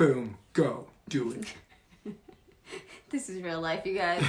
Boom. Go. Do it. This is real life, you guys.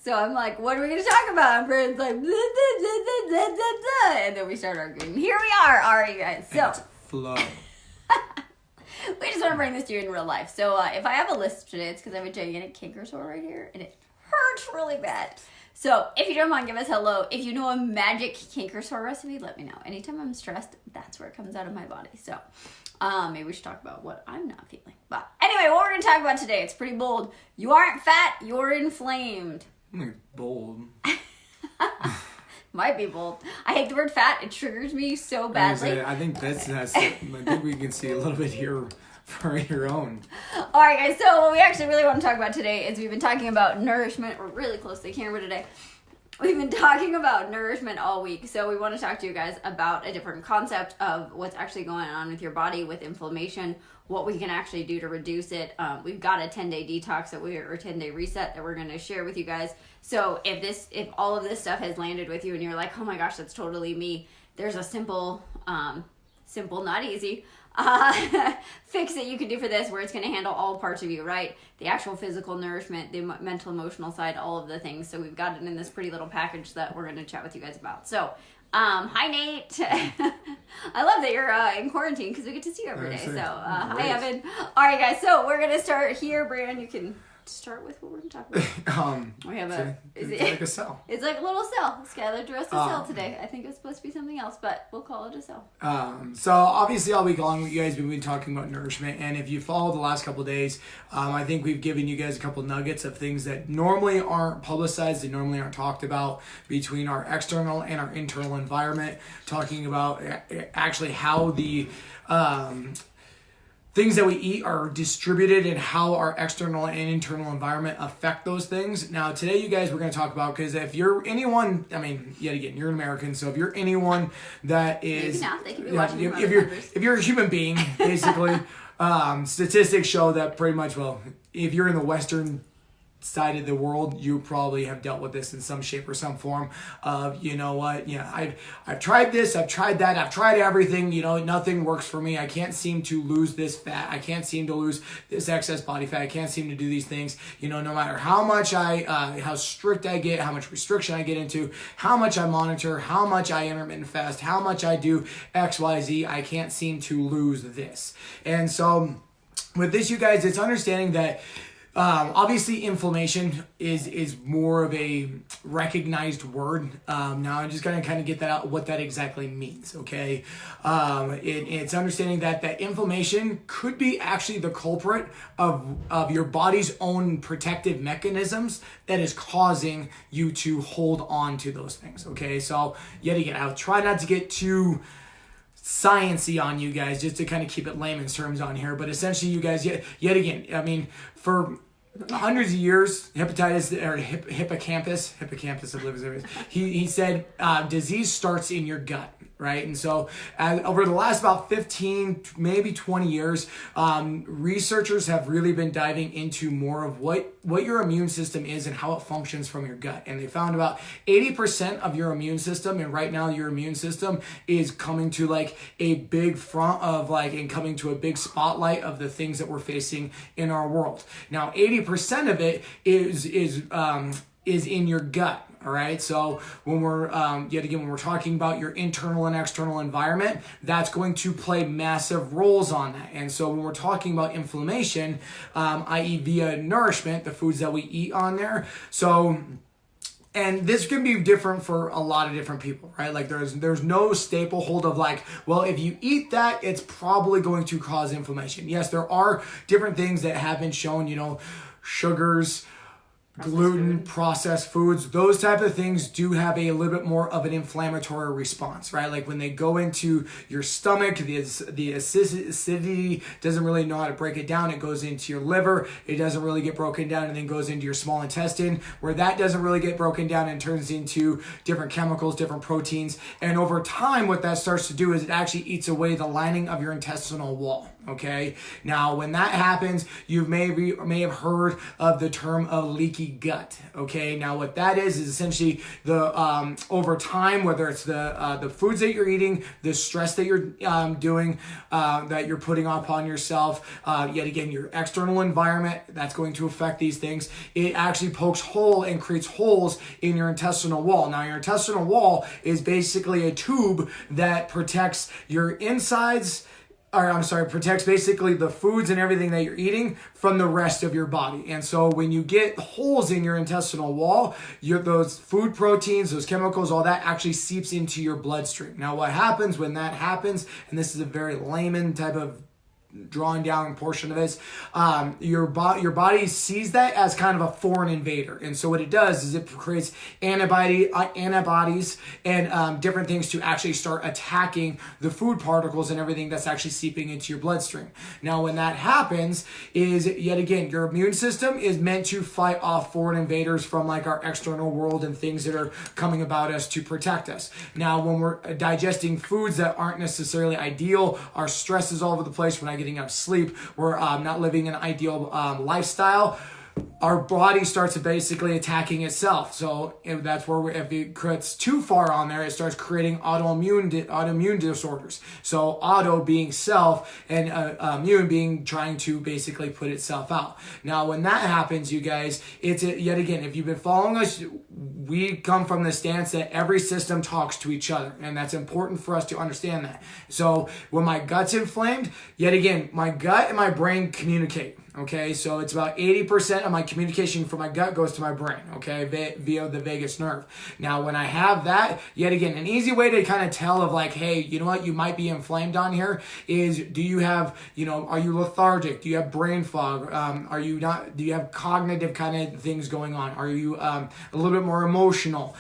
So I'm like, what are we going to talk about? And Brandon's like, blah, blah, blah, blah, blah, blah, blah. And then we start arguing. Here we are. All right, you guys. So Flow. we just want to bring this to you in real life. So if I have a lisp today, it's because I have a gigantic canker sore right here. And it hurts really bad. So if you don't mind, give us hello. If you know a magic canker sore recipe, let me know. Anytime I'm stressed, that's where it comes out of my body. So maybe we should talk about what I'm not feeling. But anyway, what we're going to talk about today, it's pretty bold. You aren't fat, you're inflamed. Bold. Might be bold. I hate the word fat. It triggers me so badly. I think I think we can see a little bit here for your own. All right, guys. So what we actually really want to talk about today is we've been talking about nourishment. We're really close to the camera today. We've been talking about nourishment all week, so we want to talk to you guys about a different concept of what's actually going on with your body with inflammation, what we can actually do to reduce it. We've got a 10-day detox or 10-day reset that we're going to share with you guys. So if all of this stuff has landed with you and you're like, oh my gosh, that's totally me, there's a simple, not easy, fix that you can do for this where it's going to handle all parts of you, right? The actual physical nourishment, the mental, emotional side, all of the things. So we've got it in this pretty little package that we're going to chat with you guys about. So, hi, Nate. I love that you're in quarantine because we get to see you every day. So, hi, Evan. All right, guys. So we're going to start here. Brandon, you can start with what we're going to talk about. We have it's like a cell. It's like a little cell. Skylar drew us a cell today. I think it's supposed to be something else, but we'll call it a cell. So obviously all week long, you guys have been talking about nourishment, and if you followed the last couple of days, I think we've given you guys a couple nuggets of things that normally aren't publicized, they normally aren't talked about between our external and our internal environment, talking about actually how the things that we eat are distributed and how our external and internal environment affect those things. Now, today, you guys, we're going to talk about, because if you're anyone, I mean, yet again, you're an American, so if you're anyone that is, maybe not, they could be watching if you're a human being, basically, statistics show that pretty much, well, if you're in the Western side of the world, you probably have dealt with this in some shape or some form of, you know what, I've tried this, I've tried that, I've tried everything, nothing works for me. I can't seem to lose this fat. I can't seem to lose this excess body fat. I can't seem to do these things, no matter how much how strict I get, how much restriction I get into, how much I monitor, how much I intermittent fast, how much I do X, Y, Z, I can't seem to lose this. And so with this, you guys, it's understanding that obviously, inflammation is more of a recognized word. Now, I'm just going to kind of get that out, what that exactly means, okay? It's understanding that inflammation could be actually the culprit of your body's own protective mechanisms that is causing you to hold on to those things, okay? So, yet again, I'll try not to get too science-y on you guys, just to kind of keep it layman's terms on here. But essentially, you guys, yet again, I mean, for hundreds of years, hippocampus of liver service, he said disease starts in your gut, right? And so over the last about 15, maybe 20 years, researchers have really been diving into more of what your immune system is and how it functions from your gut. And they found about 80% of your immune system, and right now your immune system is coming to like a big front of and coming to a big spotlight of the things that we're facing in our world. Now, 80% of it is in your gut. All right. So when we're when we're talking about your internal and external environment, that's going to play massive roles on that. And so when we're talking about inflammation, i.e. via nourishment, the foods that we eat on there. So, and this can be different for a lot of different people, right? Like there's no staple hold of well, if you eat that, it's probably going to cause inflammation. Yes, there are different things that have been shown, sugars, gluten, processed foods, those type of things do have a little bit more of an inflammatory response, right? Like when they go into your stomach, the acidity doesn't really know how to break it down. It goes into your liver. It doesn't really get broken down and then goes into your small intestine, where that doesn't really get broken down and turns into different chemicals, different proteins. And over time, what that starts to do is it actually eats away the lining of your intestinal wall. Okay. Now, when that happens, you may have heard of the term of leaky gut. Okay. Now, what that is essentially the over time, whether it's the foods that you're eating, the stress that you're doing, that you're putting upon yourself, yet again, your external environment, that's going to affect these things. It actually pokes hole and creates holes in your intestinal wall. Now, your intestinal wall is basically a tube that protects your insides, protects basically the foods and everything that you're eating from the rest of your body. And so when you get holes in your intestinal wall, those food proteins, those chemicals, all that actually seeps into your bloodstream. Now, what happens when that happens, and this is a very layman type of drawing down portion of this, your body sees that as kind of a foreign invader, and so what it does is it creates antibodies and different things to actually start attacking the food particles and everything that's actually seeping into your bloodstream. Now, when that happens, is yet again your immune system is meant to fight off foreign invaders from like our external world and things that are coming about us to protect us. Now, when we're digesting foods that aren't necessarily ideal, our stress is all over the place. We're not getting enough sleep, we're not living an ideal lifestyle, our body starts basically attacking itself. So that's where if it gets too far on there, it starts creating autoimmune disorders. So auto being self and immune being trying to basically put itself out. Now, when that happens, you guys, it's yet again, if you've been following us, we come from the stance that every system talks to each other, and that's important for us to understand that. So when my gut's inflamed, yet again, my gut and my brain communicate. Okay, so it's about 80% of my communication from my gut goes to my brain, okay, via the vagus nerve. Now, when I have that, yet again, an easy way to kind of tell of like, hey, you know what, you might be inflamed on here is, do you have, are you lethargic? Do you have brain fog? Do you have cognitive kind of things going on? Are you a little bit more emotional?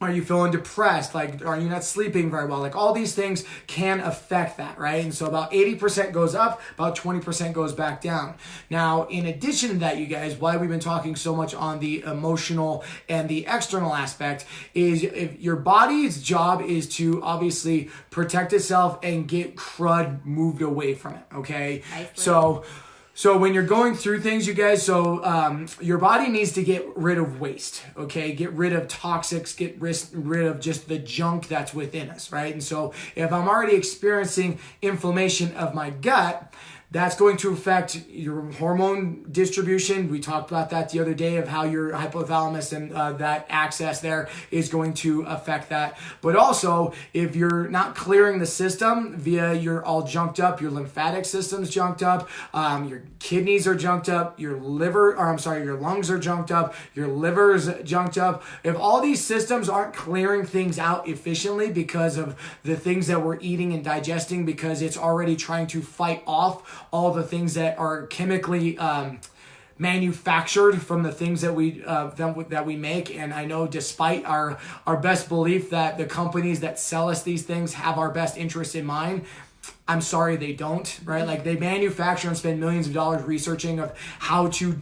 Are you feeling depressed? Like, are you not sleeping very well? Like, all these things can affect that, right? And so about 80% goes up, about 20% goes back down. Now, in addition to that, you guys, why we've been talking so much on the emotional and the external aspect is if your body's job is to obviously protect itself and get crud moved away from it, okay? So when you're going through things, you guys, your body needs to get rid of waste, okay? Get rid of toxics, get rid of just the junk that's within us, right? And so if I'm already experiencing inflammation of my gut, that's going to affect your hormone distribution. We talked about that the other day of how your hypothalamus and that access there is going to affect that. But also, if you're not clearing the system you're all junked up, your lymphatic system's junked up, your kidneys are junked up, your lungs are junked up, your liver's junked up. If all these systems aren't clearing things out efficiently because of the things that we're eating and digesting, because it's already trying to fight off all the things that are chemically manufactured from the things that we make. And I know despite our best belief that the companies that sell us these things have our best interests in mind, I'm sorry they don't, right? Like, they manufacture and spend millions of dollars researching of how to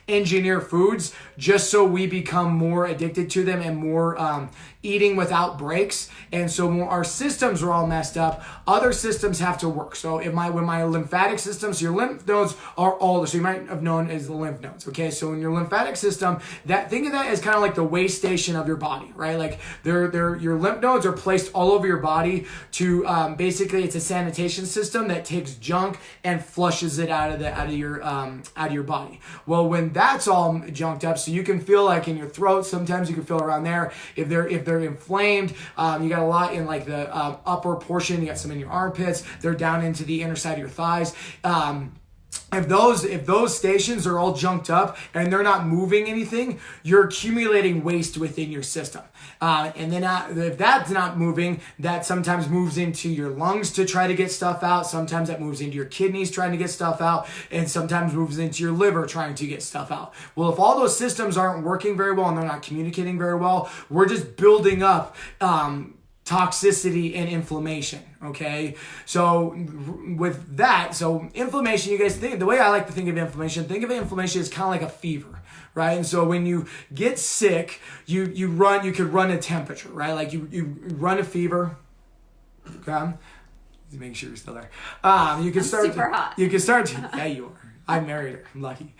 engineer foods just so we become more addicted to them and more eating without breaks. And so when our systems are all messed up, other systems have to work. So when my lymphatic system, so your lymph nodes are all, so you might have known as the lymph nodes, okay? So in your lymphatic system, think of that as kind of like the waste station of your body, right? Like your lymph nodes are placed all over your body to basically, it's a sanitation system that takes junk and flushes it out of your body. Well, when that's all junked up, so you can feel like in your throat, sometimes you can feel around there. If they're inflamed, you got a lot in like the upper portion. You got some in your armpits. They're down into the inner side of your thighs. If those stations are all junked up and they're not moving anything, you're accumulating waste within your system. And then if that's not moving, that sometimes moves into your lungs to try to get stuff out. Sometimes that moves into your kidneys trying to get stuff out, and sometimes moves into your liver trying to get stuff out. Well, if all those systems aren't working very well and they're not communicating very well, we're just building up toxicity and inflammation, okay? So with that, inflammation, you guys think, the way I like to think of inflammation as kind of like a fever, right? And so when you get sick, you could run a temperature, right? Like you run a fever, okay? Make sure you're still there. You can start. Super hot. You can start. Yeah, you are. I married her. I'm lucky.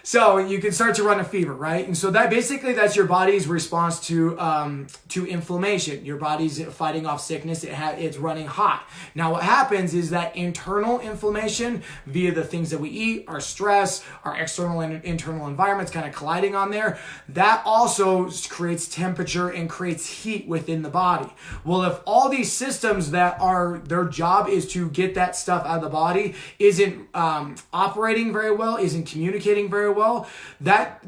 So you can start to run a fever, right? And so that basically that's your body's response to inflammation. Your body's fighting off sickness. It's running hot. Now what happens is that internal inflammation via the things that we eat, our stress, our external and internal environments kind of colliding on there, that also creates temperature and creates heat within the body. Well, if all these systems that are their job is to get that stuff out of the body isn't operating very well, isn't communicating very well, that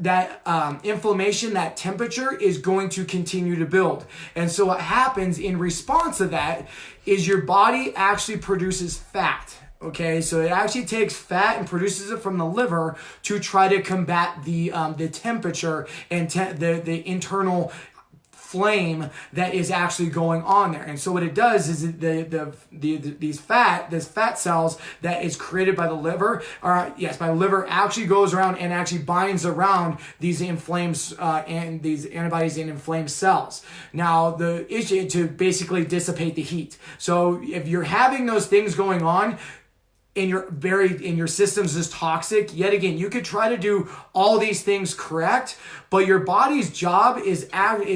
inflammation, that temperature is going to continue to build. And so what happens in response to that is your body actually produces fat. Okay, so it actually takes fat and produces it from the liver to try to combat the temperature and the internal flame that is actually going on there. And so what it does is these fat cells that is created by the liver, by the liver, actually goes around and actually binds around these inflamed and these antibodies in inflamed cells. Now the issue to basically dissipate the heat. So if you're having those things going on, and you're buried in your system's is toxic, yet again, you could try to do all these things correct, but your body's job is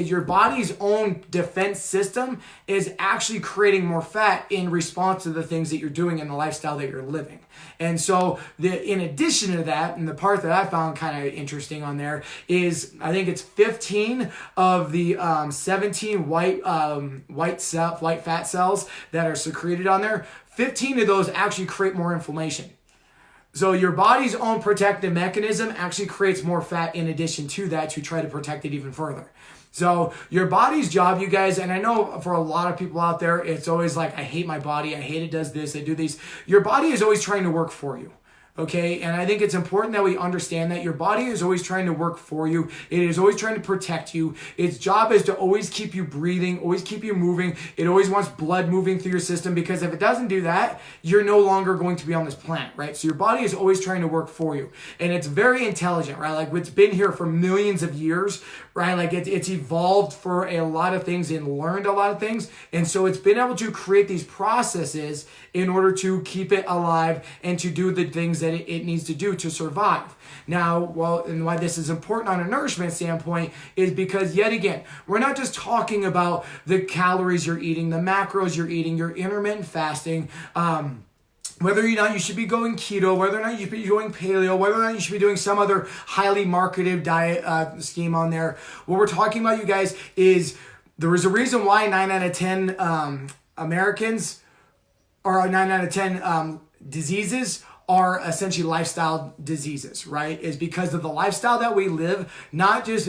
your body's own defense system is actually creating more fat in response to the things that you're doing in the lifestyle that you're living. And so in addition to that, and the part that I found kind of interesting on there is, I think it's 15 of the 17 white fat cells that are secreted on there. 15 of those actually create more inflammation. So your body's own protective mechanism actually creates more fat in addition to that to try to protect it even further. So your body's job, you guys, and I know for a lot of people out there, it's always like, I hate my body, I hate it does this, I do these. Your body is always trying to work for you. Okay, and I think it's important that we understand that your body is always trying to work for you. It is always trying to protect you. Its job is to always keep you breathing, always keep you moving. It always wants blood moving through your system, because if it doesn't do that, you're no longer going to be on this planet, right? So your body is always trying to work for you. And it's very intelligent, right? Like, it's been here for millions of years, right? Like it's evolved for a lot of things and learned a lot of things. And so it's been able to create these processes in order to keep it alive and to do the things that it needs to do to survive. Now, and why this is important on a nourishment standpoint is because, yet again, we're not just talking about the calories you're eating, the macros you're eating, your intermittent fasting, whether or not you should be going keto, whether or not you should be going paleo, whether or not you should be doing some other highly marketed diet scheme on there. What we're talking about, you guys, is there is a reason why 9 out of 10 Americans, or 9 out of 10 diseases are essentially lifestyle diseases, right? Is because of the lifestyle that we live, not just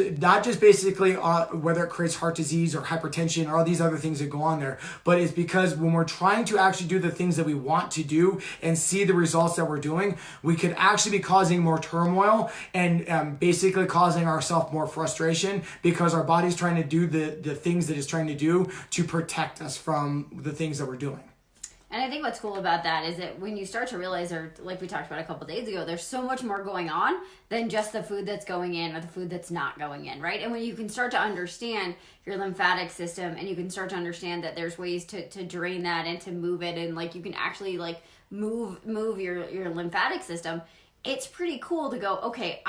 basically whether it creates heart disease or hypertension or all these other things that go on there, but it's because when we're trying to actually do the things that we want to do and see the results that we're doing, we could actually be causing more turmoil and basically causing ourselves more frustration, because our body's trying to do the things that it's trying to do to protect us from the things that we're doing. And I think what's cool about that is that when you start to realize, or like we talked about a couple days ago, there's so much more going on than just the food that's going in or the food that's not going in, right? And when you can start to understand your lymphatic system, and you can start to understand that there's ways to drain that and to move it, and like you can actually like move your lymphatic system, it's pretty cool to go, okay,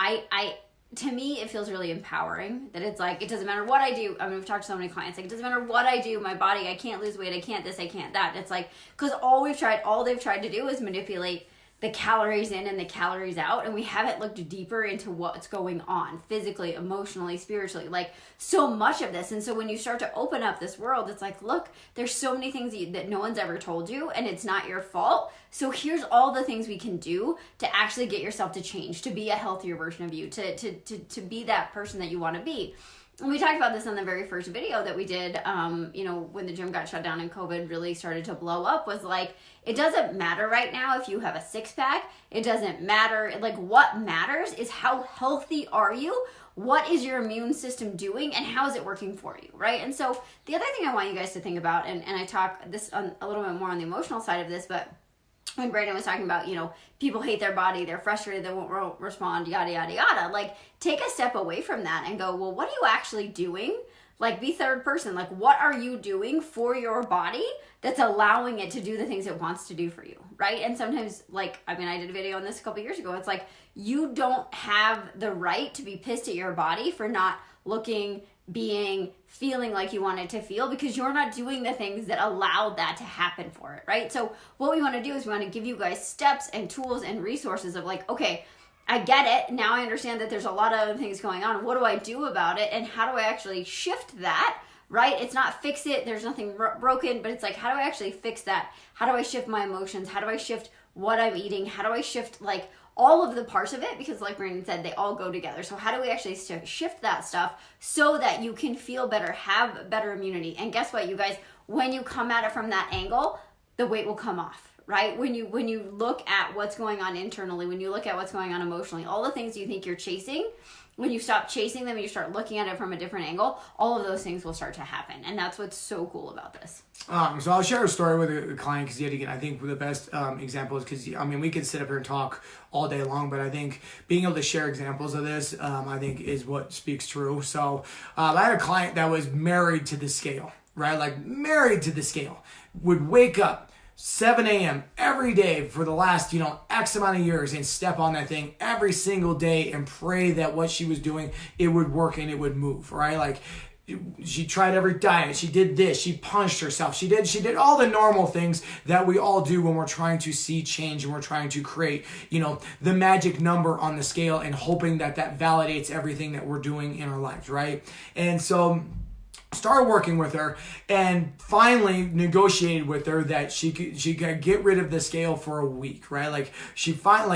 to me, it feels really empowering that it's like, it doesn't matter what I do. I mean, we've talked to so many clients, like, it doesn't matter what I do, my body, I can't lose weight, I can't this, I can't that. It's like, because all they've tried to do is manipulate the calories in and the calories out, and we haven't looked deeper into what's going on physically, emotionally, spiritually, like so much of this. And so when you start to open up this world, it's like, look, there's so many things that no one's ever told you, and it's not your fault. So here's all the things we can do to actually get yourself to change, to be a healthier version of you, to be that person that you want to be. And we talked about this on the very first video that we did, when the gym got shut down and COVID really started to blow up, was like, it doesn't matter right now if you have a six-pack. It doesn't matter. Like, what matters is how healthy are you? What is your immune system doing, and how is it working for you, right? And so the other thing I want you guys to think about, and I talk this on a little bit more on the emotional side of this, but when Brandon was talking about, people hate their body, they're frustrated, they won't respond, yada, yada, yada. Like, take a step away from that and go, well, what are you actually doing Like, be third person. Like, what are you doing for your body that's allowing it to do the things it wants to do for you, right? And sometimes, like, I mean, I did a video on this a couple years ago. It's like, you don't have the right to be pissed at your body for not looking, being, feeling like you want it to feel, because you're not doing the things that allowed that to happen for it, right? So what we want to do is we want to give you guys steps and tools and resources of like, okay, I get it. Now I understand that there's a lot of other things going on. What do I do about it? And how do I actually shift that, right? It's not fix it. There's nothing broken, but it's like, how do I actually fix that? How do I shift my emotions? How do I shift what I'm eating? How do I shift like all of the parts of it? Because like Brandon said, they all go together. So how do we actually shift that stuff so that you can feel better, have better immunity? And guess what, you guys, when you come at it from that angle, the weight will come off. Right? When you look at what's going on internally, when you look at what's going on emotionally, all the things you think you're chasing, when you stop chasing them and you start looking at it from a different angle, all of those things will start to happen. And that's what's so cool about this. So I'll share a story with a client because, yet again, I think the best example is because, I mean, we could sit up here and talk all day long, but I think being able to share examples of this, I think is what speaks true. So I had a client that was married to the scale, right? Like married to the scale, would wake up 7 a.m. every day for the last, X amount of years and step on that thing every single day and pray that what she was doing, it would work and it would move, right? Like she tried every diet. She did this. She punched herself. She did all the normal things that we all do when we're trying to see change and we're trying to create, the magic number on the scale and hoping that validates everything that we're doing in our lives, right? And so started working with her and finally negotiated with her that she could get rid of the scale for a week, right? Like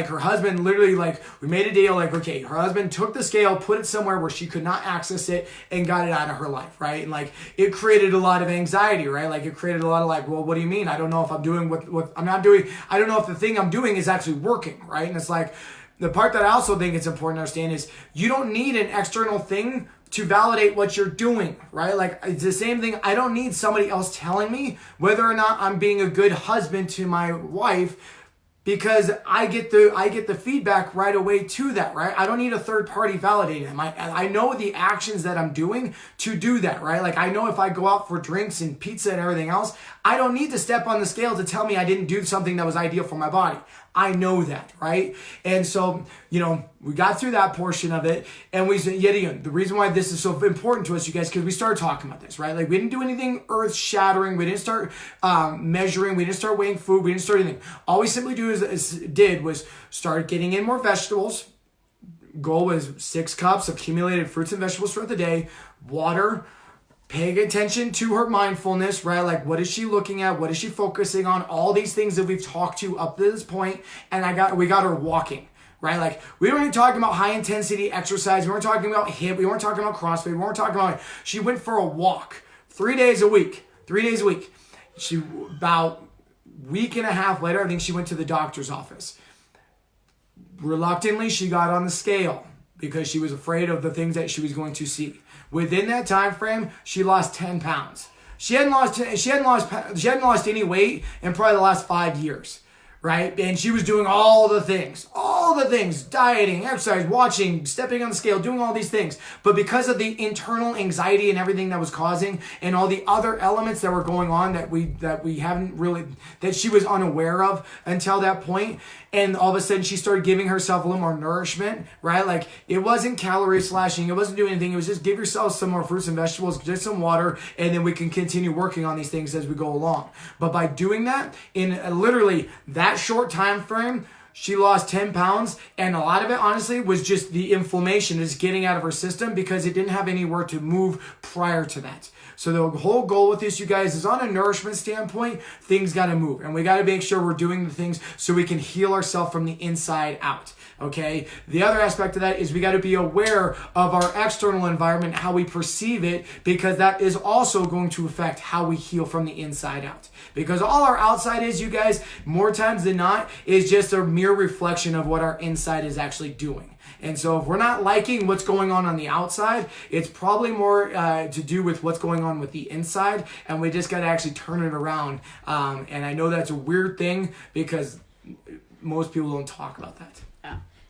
her husband literally, like, we made a deal, like, okay, her husband took the scale, put it somewhere where she could not access it and got it out of her life, right? And like, it created a lot of anxiety, right? Like it created a lot of like, well, what do you mean? I don't know if I'm doing what I'm not doing. I don't know if the thing I'm doing is actually working, right? And it's like, the part that I also think it's important to understand is you don't need an external thing to validate what you're doing, right? Like it's the same thing. I don't need somebody else telling me whether or not I'm being a good husband to my wife, because I get the feedback right away to that, right? I don't need a third party validating them. I know the actions that I'm doing to do that, right? Like I know if I go out for drinks and pizza and everything else, I don't need to step on the scale to tell me I didn't do something that was ideal for my body. I know that, right? And so, we got through that portion of it, and we said, yet again, the reason why this is so important to us, you guys, because we started talking about this, right? Like we didn't do anything earth shattering. We didn't start measuring. We didn't start weighing food. We didn't start anything. All we simply was start getting in more vegetables. Goal was 6 cups of accumulated fruits and vegetables throughout the day, water, paying attention to her mindfulness, right? Like, what is she looking at? What is she focusing on? All these things that we've talked to up to this point, and we got her walking, right? Like, we weren't even talking about high intensity exercise. We weren't talking about HIIT. We weren't talking about CrossFit. We weren't talking about. She went for a walk 3 days a week. 3 days a week. She about week and a half later, I think she went to the doctor's office. Reluctantly, she got on the scale because she was afraid of the things that she was going to see. Within that time frame, she lost 10 pounds. She hadn't lost any weight in probably the last 5 years, right? And she was doing all the things, dieting, exercise, watching, stepping on the scale, doing all these things. But because of the internal anxiety and everything that was causing, and all the other elements that were going on that we haven't really, that she was unaware of until that point, and all of a sudden she started giving herself a little more nourishment, right? Like it wasn't calorie slashing, it wasn't doing anything. It was just give yourself some more fruits and vegetables, just some water, and then we can continue working on these things as we go along. But by doing that in literally that short time frame, she lost 10 pounds, and a lot of it, honestly, was just the inflammation is getting out of her system because it didn't have anywhere to move prior to that. So the whole goal with this, you guys, is on a nourishment standpoint, things got to move. And we got to make sure we're doing the things so we can heal ourselves from the inside out. Okay. The other aspect of that is we got to be aware of our external environment, how we perceive it, because that is also going to affect how we heal from the inside out. Because all our outside is, you guys, more times than not, is just a mere reflection of what our inside is actually doing. And so if we're not liking what's going on the outside, it's probably more to do with what's going on with the inside. And we just got to actually turn it around. And I know that's a weird thing because most people don't talk about that.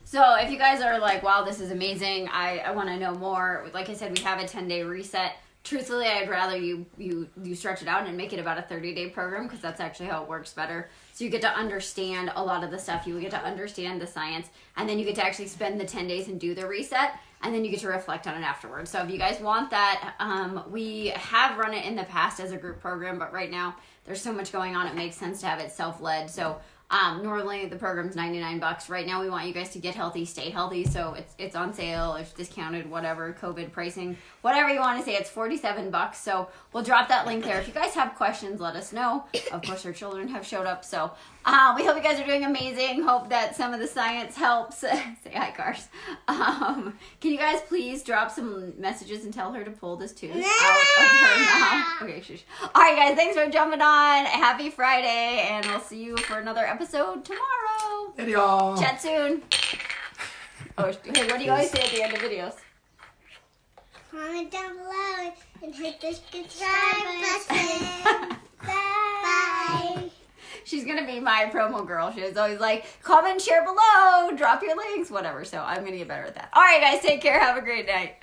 So if you guys are like, wow, this is amazing, I want to know more, like I said, we have a 10-day reset truthfully, I'd rather you stretch it out and make it about a 30-day program, because that's actually how it works better. So you get to understand a lot of the stuff. You get to understand the science, and then you get to actually spend the 10 days and do the reset, and then you get to reflect on it afterwards. So if you guys want that, we have run it in the past as a group program, but right now there's so much going on, it makes sense to have it self-led. So normally the program's $99. Right now we want you guys to get healthy, stay healthy. So it's on sale, it's discounted, whatever, COVID pricing, whatever you want to say. It's $47. So we'll drop that link there. If you guys have questions, let us know. Of course, our children have showed up. So we hope you guys are doing amazing. Hope that some of the science helps. Say hi, Cars. Can you guys please drop some messages and tell her to pull this tooth out of her mouth? Okay, shush. All right, guys, thanks for jumping on. Happy Friday, and we'll see you for another episode tomorrow. Hey, y'all. Chat soon. Oh, hey, what do you always say at the end of videos? Comment down below and hit the subscribe button. Bye. She's going to be my promo girl. She was always like, comment, share below, drop your links, whatever. So I'm going to get better at that. All right, guys, take care. Have a great night.